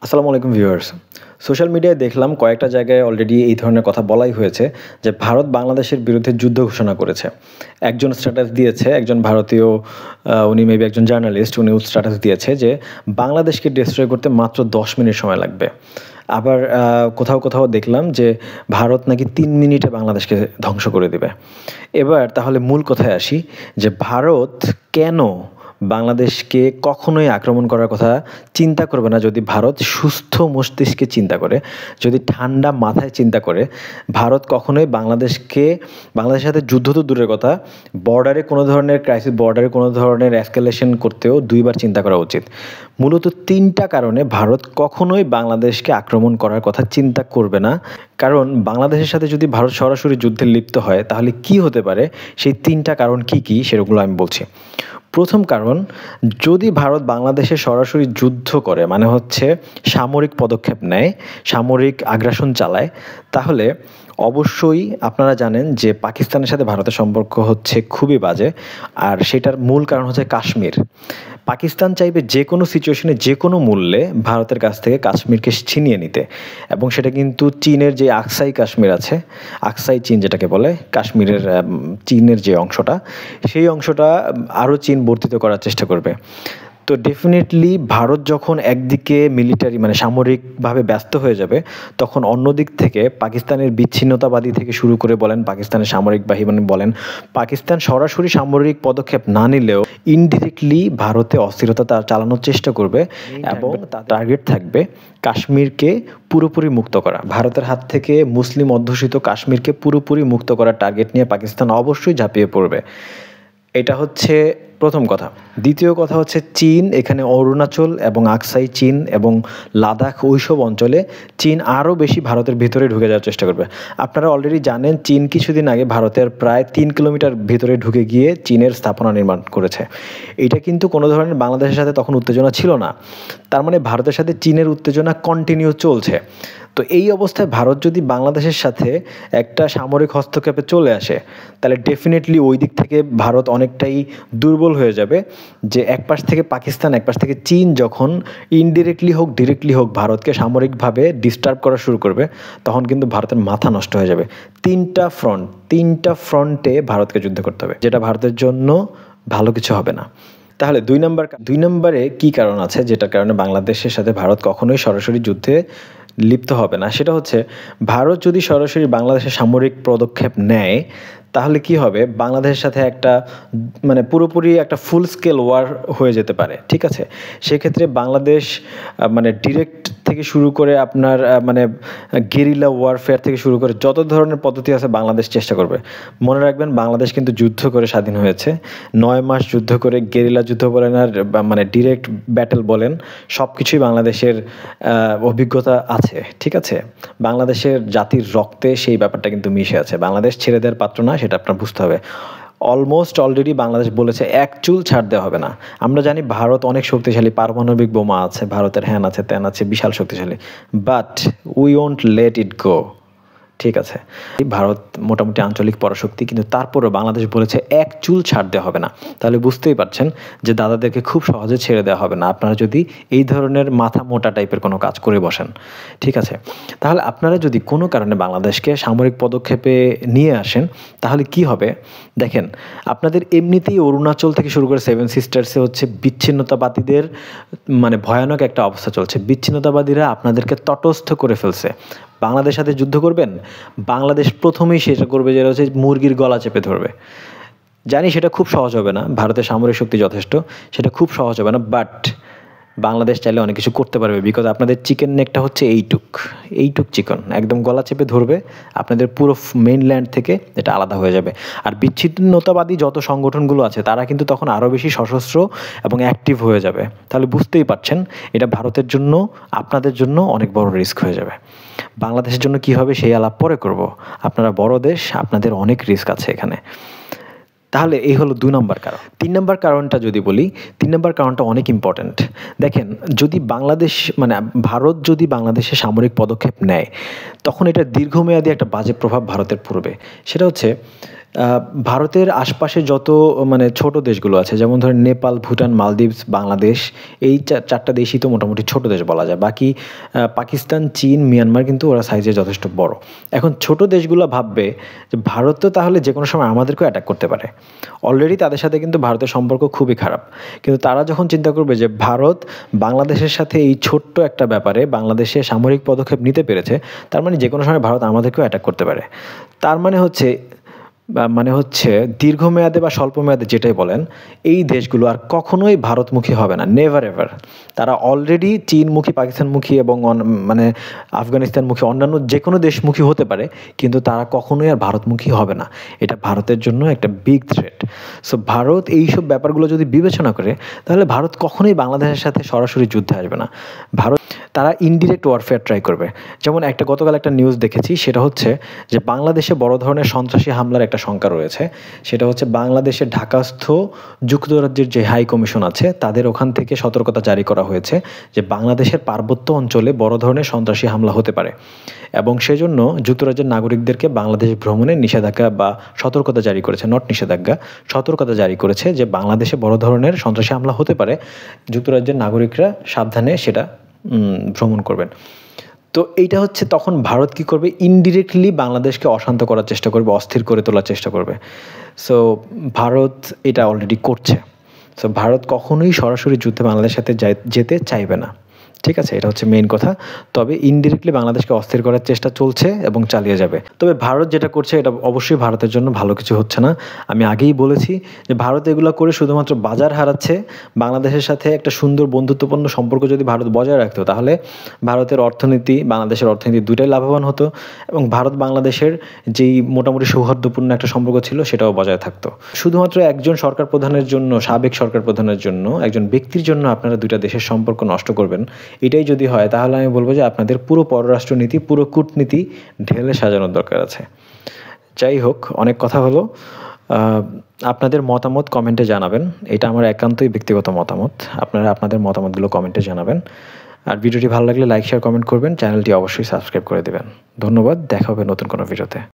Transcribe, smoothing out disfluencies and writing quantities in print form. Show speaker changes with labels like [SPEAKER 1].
[SPEAKER 1] আসসালামু আলাইকুম viewers. Social মিডিয়ায় দেখলাম কয়েকটা জায়গায় অলরেডি এই ধরনের কথা বলাই হয়েছে যে ভারত বাংলাদেশের বিরুদ্ধে যুদ্ধ ঘোষণা করেছে। একজন স্ট্যাটাস দিয়েছে, একজন ভারতীয় উনি মেবি একজন জার্নালিস্ট, উনি স্ট্যাটাস দিয়েছে যে বাংলাদেশকে ডিস্ট্রয় করতে মাত্র ১০ মিনিট সময় লাগবে। আবার কোথাও দেখলাম যে ভারত নাকি ৩ মিনিটে বাংলাদেশকে ধ্বংস করে দিবে। এবার তাহলে মূল কথায় আসি যে ভারত কেন বাংলাদেশকে কখনোই আক্রমণ করার কথা চিন্তা করবে না যদি ভারত সুস্থ মস্তিষ্কে চিন্তা করে, যদি ঠান্ডা মাথায় চিন্তা করে। ভারত কখনোই বাংলাদেশের সাথে যুদ্ধ তো দূরের কথা, বর্ডারে কোনো ধরনের ক্রাইসিস, বর্ডারে কোনো ধরনের এসকেলেশন করতেও দুইবার চিন্তা করা উচিত। মূলত ৩টা কারণে ভারত কখনোই বাংলাদেশকে আক্রমণ করার কথা চিন্তা করবে না। কারণ বাংলাদেশের সাথে যদি ভারত সরাসরি যুদ্ধে লিপ্ত হয় তাহলে কি হতে পারে, সেই 3টা কারণ কি সেগুলো আমি বলছি। প্রথম কারণ, যদি ভারত বাংলাদেশে সরাসরি যুদ্ধ করে, মানে হচ্ছে সামরিক পদক্ষেপ নেয়, সামরিক আগ্রাসন চালায়, তাহলে অবশ্যই আপনারা জানেন যে পাকিস্তানের সাথে ভারতের সম্পর্ক হচ্ছে খুবই বাজে। আর সেটার মূল কারণ হচ্ছে কাশ্মীর। পাকিস্তান চাইবে যে কোনো সিচুয়েশনে, যে কোনো মূল্যে ভারতের কাছ থেকে কাশ্মীরকে ছিনিয়ে নিতে। এবং সেটা কিন্তু চীনের যে আকসাই কাশ্মীর আছে, আকসাই চীন যেটাকে বলে, কাশ্মীরের চীনের যে অংশটা, সেই অংশটা আরও চীন বর্ধিত করার চেষ্টা করবে। তো ডেফিনেটলি ভারত যখন একদিকে মিলিটারি মানে সামরিকভাবে ব্যস্ত হয়ে যাবে, তখন অন্য দিক থেকে পাকিস্তানের বিচ্ছিন্নতাবাদী থেকে শুরু করে বলেন, পাকিস্তানের সামরিক বাহিনী বলেন, পাকিস্তান সরাসরি সামরিক পদক্ষেপ না নিলেও ইনডিরেক্টলি ভারতে অস্থিরতা চালানোর চেষ্টা করবে এবং তার টার্গেট থাকবে কাশ্মীরকে পুরোপুরি মুক্ত করা। ভারতের হাত থেকে মুসলিম অধ্যুষিত কাশ্মীরকে পুরোপুরি মুক্ত করার টার্গেট নিয়ে পাকিস্তান অবশ্যই ঝাঁপিয়ে পড়বে। এটা হচ্ছে প্রথম কথা। দ্বিতীয় কথা হচ্ছে চীন এখানে অরুণাচল এবং আকসাই চীন এবং লাদাখ ওইসব অঞ্চলে চীন আরও বেশি ভারতের ভিতরে ঢুকে যাওয়ার চেষ্টা করবে। আপনারা অলরেডি জানেন চীন কিছুদিন আগে ভারতের প্রায় 3 কিলোমিটার ভিতরে ঢুকে গিয়ে চীনের স্থাপনা নির্মাণ করেছে। এটা কিন্তু কোনো ধরনের বাংলাদেশের সাথে তখন উত্তেজনা ছিল না। তার মানে ভারতের সাথে চীনের উত্তেজনা কন্টিনিউ চলছে। তো এই অবস্থায় ভারত যদি বাংলাদেশের সাথে একটা সামরিক হস্তক্ষেপে চলে আসে, তাহলে ডেফিনেটলি ওই দিক থেকে ভারত অনেকটাই দুর্বল হয়ে যাবে। যে এক পাশ থেকে পাকিস্তান, এক পাশ থেকে চীন যখন ইনডিরেক্টলি হোক ডিরেক্টলি হোক ভারতকে সামরিকভাবে ডিস্টার্ব করা শুরু করবে, তখন কিন্তু ভারতের মাথা নষ্ট হয়ে যাবে। তিনটা ফ্রন্টে ভারতকে যুদ্ধ করতে হবে, যেটা ভারতের জন্য ভালো কিছু হবে না। তাহলে দুই নম্বরে কি কারণ আছে যেটার কারণে বাংলাদেশের সাথে ভারত কখনোই সরাসরি যুদ্ধে লিপ্ত হবে না, সেটা হচ্ছে ভারত যদি সরাসরি বাংলাদেশের সামরিক পদক্ষেপ নেয় তাহলে কি হবে, বাংলাদেশের সাথে একটা মানে পুরোপুরি একটা ফুল স্কেল ওয়ার হয়ে যেতে পারে। ঠিক আছে, সেক্ষেত্রে বাংলাদেশ মানে ডিরেক্ট থেকে শুরু করে আপনার মানে গেরিলা ওয়ারফেয়ার থেকে শুরু করে যত ধরনের পদ্ধতি আছে বাংলাদেশ চেষ্টা করবে। মনে রাখবেন বাংলাদেশ কিন্তু যুদ্ধ করে স্বাধীন হয়েছে, 9 মাস যুদ্ধ করে, গেরিলা যুদ্ধ বলেন আর মানে ডিরেক্ট ব্যাটেল বলেন, সব কিছুই বাংলাদেশের অভিজ্ঞতা আছে। ঠিক আছে, বাংলাদেশের জাতির রক্তে সেই ব্যাপারটা কিন্তু মিশে আছে। বাংলাদেশ ছেড়ে দেওয়ার পাত্র না, সেটা আপনার বুঝতে হবে। অলমোস্ট অলরেডি বাংলাদেশ বলেছে এক চুল ছাড় দেওয়া হবে না। আমরা জানি ভারত অনেক শক্তিশালী, পারমাণবিক বোমা আছে ভারতের, হ্যান আছে ত্যান আছে, বিশাল শক্তিশালী, but we won't let it go. ঠিক আছে, ভারত মোটামুটি আঞ্চলিক পরাশক্তি, কিন্তু তারপরেও বাংলাদেশ বলেছে এক চুল ছাড় দেওয়া হবে না। তাহলে বুঝতেই পারছেন যে দাদাদেরকে খুব সহজে ছেড়ে দেওয়া হবে না, আপনারা যদি এই ধরনের মাথা মোটা টাইপের কোনো কাজ করে বসেন। ঠিক আছে, তাহলে আপনারা যদি কোনো কারণে বাংলাদেশকে সামরিক পদক্ষেপে নিয়ে আসেন তাহলে কি হবে দেখেন। আপনাদের এমনিতেই অরুণাচল থেকে শুরু করে 7 সিস্টার্সে হচ্ছে বিচ্ছিন্নতাবাদীদের মানে ভয়ানক একটা অবস্থা চলছে। বিচ্ছিন্নতাবাদীরা আপনাদেরকে তটস্থ করে ফেলছে। বাংলাদেশের সাথে যুদ্ধ করবেন, বাংলাদেশ প্রথমেই সেটা করবে যেটা হচ্ছে মুরগির গলা চেপে ধরবে। জানি সেটা খুব সহজ হবে না, ভারতের সামরিক শক্তি যথেষ্ট, সেটা খুব সহজ হবে না, বাট বাংলাদেশ চাইলে অনেক কিছু করতে পারবে। বিকজ আপনাদের চিকেন নেকটা হচ্ছে এইটুক চিকেন, একদম গলা চেপে ধরবে, আপনাদের পুরো মেইনল্যান্ড থেকে এটা আলাদা হয়ে যাবে। আর বিচ্ছিন্নতাবাদী যত সংগঠনগুলো আছে তারা কিন্তু তখন আরও বেশি সশস্ত্র এবং অ্যাক্টিভ হয়ে যাবে। তাহলে বুঝতেই পারছেন এটা ভারতের জন্য, আপনাদের জন্য অনেক বড় রিস্ক হয়ে যাবে। বাংলাদেশের জন্য কি হবে সেই আলাপ পরে করব। আপনারা বড় দেশ, আপনাদের অনেক রিস্ক আছে এখানে। তাহলে এই হলো 2 নম্বর কারণ। 3 নম্বর কারণটা যদি বলি, 3 নম্বর কারণটা অনেক ইম্পর্ট্যান্ট। দেখেন, যদি বাংলাদেশ মানে ভারত যদি বাংলাদেশে সামরিক পদক্ষেপ নেয়, তখন এটা দীর্ঘমেয়াদী একটা বাজে প্রভাব ভারতের পড়বে। সেটা হচ্ছে ভারতের আশপাশে যত মানে ছোট দেশগুলো আছে, যেমন ধরেন নেপাল, ভুটান, মালদ্বীপস, বাংলাদেশ, এই চারটা দেশই তো মোটামুটি ছোট দেশ বলা যায়। বাকি পাকিস্তান, চীন, মিয়ানমার কিন্তু ওরা সাইজে যথেষ্ট বড়। এখন ছোট দেশগুলো ভাববে যে ভারত তো তাহলে যে কোনো সময় আমাদেরকেও অ্যাটাক করতে পারে। অলরেডি তাদের সাথে কিন্তু ভারতের সম্পর্ক খুবই খারাপ, কিন্তু তারা যখন চিন্তা করবে যে ভারত বাংলাদেশের সাথে এই ছোট্ট একটা ব্যাপারে বাংলাদেশে সামরিক পদক্ষেপ নিতে পেরেছে, তার মানে যে কোনো সময় ভারত আমাদেরকেও অ্যাটাক করতে পারে। তার মানে হচ্ছে দীর্ঘমেয়াদে বা স্বল্প মেয়াদে যেটাই বলেন, এই দেশগুলো আর কখনোই ভারতমুখী হবে না, নেভার এভার। তারা অলরেডি চীনমুখী, পাকিস্তানমুখী এবং মানে আফগানিস্তানমুখী অন্যান্য যে কোনো দেশমুখী হতে পারে, কিন্তু তারা কখনোই আর ভারতমুখী হবে না। এটা ভারতের জন্য একটা বিগ থ্রেট। সো ভারত এইসব ব্যাপারগুলো যদি বিবেচনা করে, তাহলে ভারত কখনোই বাংলাদেশের সাথে সরাসরি যুদ্ধে আসবে না। তারা ইনডিরেক্ট ওয়ারফেয়ার ট্রাই করবে। যেমন গতকাল একটা নিউজ দেখেছি, সেটা হচ্ছে যে বাংলাদেশে বড় ধরনের সন্ত্রাসী হামলার একটা শঙ্কা রয়েছে। সেটা হচ্ছে বাংলাদেশের ঢাকাস্থ যুক্তরাজ্যের যে হাই কমিশন আছে, তাদের ওখান থেকে সতর্কতা জারি করা হয়েছে যে বাংলাদেশের পার্বত্য অঞ্চলে বড় ধরনের সন্ত্রাসী হামলা হতে পারে, এবং সেজন্য যুক্তরাজ্যের নাগরিকদেরকে বাংলাদেশ ভ্রমণে নিষেধাজ্ঞা বা সতর্কতা জারি করেছে, নট নিষেধাজ্ঞা, সতর্কতা জারি করেছে যে বাংলাদেশে বড় ধরনের সন্ত্রাসী হামলা হতে পারে, যুক্তরাজ্যের নাগরিকরা সাবধানে সেটা ভ্রমণ করবেন। তো এইটা হচ্ছে তখন ভারত কী করবে, ইনডিরেক্টলি বাংলাদেশকে অশান্ত করার চেষ্টা করবে, অস্থির করে তোলার চেষ্টা করবে। সো ভারত এটা অলরেডি করছে। সো ভারত কখনোই সরাসরি যুদ্ধে বাংলাদেশের সাথে যেতে চাইবে না, ঠিক আছে? এটা হচ্ছে মেইন কথা। তবে ইনডিরেক্টলি বাংলাদেশকে অস্থির করার চেষ্টা চলছে এবং চালিয়ে যাবে। তবে ভারত যেটা করছে এটা অবশ্যই ভারতের জন্য ভালো কিছু হচ্ছে না। আমি আগেই বলেছি যে ভারত এগুলো করে শুধুমাত্র বাজার হারাচ্ছে। বাংলাদেশের সাথে একটা সুন্দর বন্ধুত্বপূর্ণ সম্পর্ক যদি ভারত বজায় রাখতো, তাহলে ভারতের অর্থনীতি, বাংলাদেশের অর্থনীতি দুটাই লাভবান হতো, এবং ভারত বাংলাদেশের যেই মোটামুটি সৌহার্দ্যপূর্ণ একটা সম্পর্ক ছিল সেটাও বজায় থাকতো। শুধুমাত্র একজন সরকার প্রধানের জন্য, সাবেক সরকার প্রধানের জন্য, একজন ব্যক্তির জন্য আপনারা দুইটা দেশের সম্পর্ক নষ্ট করবেন, এটাই যদি হয়, তাহলে আমি বলবো যে আপনাদের পুরো পররাষ্ট্রনীতি, পুরো কূটনীতি ঢেলে সাজানোর দরকার আছে। যাই হোক, অনেক কথা হলো। আপনাদের মতামত কমেন্টে জানাবেন। এটা আমার একান্তই ব্যক্তিগত মতামত। আপনারা আপনাদের মতামতগুলো কমেন্টে জানাবেন। আর ভিডিওটি ভালো লাগলে লাইক, শেয়ার, কমেন্ট করবেন। চ্যানেলটি অবশ্যই সাবস্ক্রাইব করে দেবেন। ধন্যবাদ। দেখা হবে নতুন কোনো ভিডিওতে।